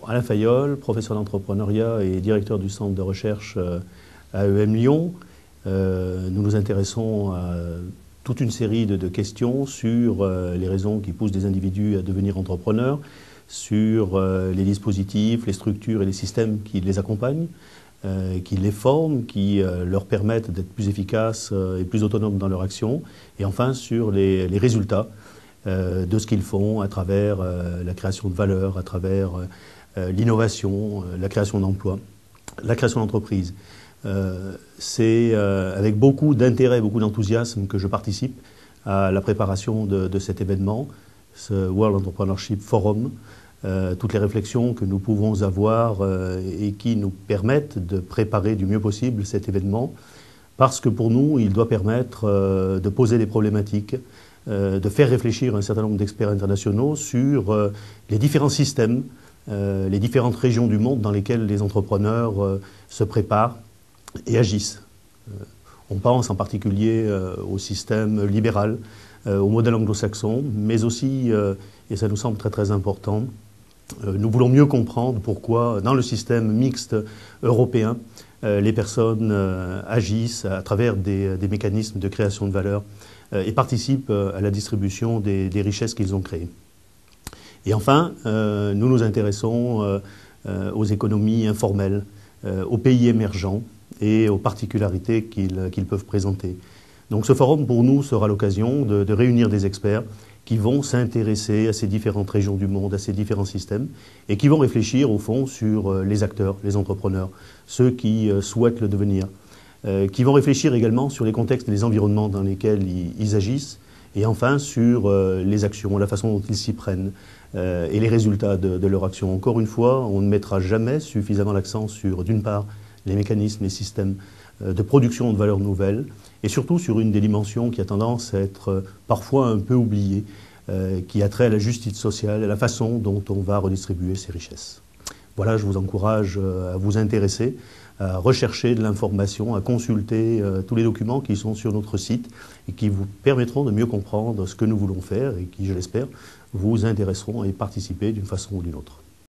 Alain Fayolle, professeur d'entrepreneuriat et directeur du centre de recherche à EM Lyon. Nous nous intéressons à toute une série de questions sur les raisons qui poussent des individus à devenir entrepreneurs, sur les dispositifs, les structures et les systèmes qui les accompagnent, qui les forment, qui leur permettent d'être plus efficaces et plus autonomes dans leur action, et enfin sur les résultats de ce qu'ils font à travers la création de valeur, à travers l'innovation, la création d'emplois, la création d'entreprises. C'est avec beaucoup d'intérêt, beaucoup d'enthousiasme que je participe à la préparation de cet événement, ce World Entrepreneurship Forum. Toutes les réflexions que nous pouvons avoir et qui nous permettent de préparer du mieux possible cet événement, parce que pour nous, il doit permettre de poser des problématiques, de faire réfléchir un certain nombre d'experts internationaux sur les différents systèmes, les différentes régions du monde dans lesquelles les entrepreneurs se préparent et agissent. On pense en particulier au système libéral, au modèle anglo-saxon, mais aussi, et ça nous semble très très important, nous voulons mieux comprendre pourquoi dans le système mixte européen, les personnes agissent à travers des mécanismes de création de valeur et participent à la distribution des richesses qu'ils ont créées. Et enfin, nous nous intéressons aux économies informelles, aux pays émergents et aux particularités qu'ils peuvent présenter. Donc ce forum pour nous sera l'occasion de réunir des experts qui vont s'intéresser à ces différentes régions du monde, à ces différents systèmes, et qui vont réfléchir au fond sur les acteurs, les entrepreneurs, ceux qui souhaitent le devenir, qui vont réfléchir également sur les contextes et les environnements dans lesquels ils agissent, et enfin sur les actions, la façon dont ils s'y prennent, et les résultats de leur action. Encore une fois, on ne mettra jamais suffisamment l'accent sur, d'une part, les mécanismes, les systèmes de production de valeurs nouvelles, et surtout sur une des dimensions qui a tendance à être parfois un peu oubliée, qui a trait à la justice sociale, à la façon dont on va redistribuer ces richesses. Voilà, je vous encourage à vous intéresser, à rechercher de l'information, à consulter tous les documents qui sont sur notre site et qui vous permettront de mieux comprendre ce que nous voulons faire et qui, je l'espère, vous intéresseront et participer d'une façon ou d'une autre.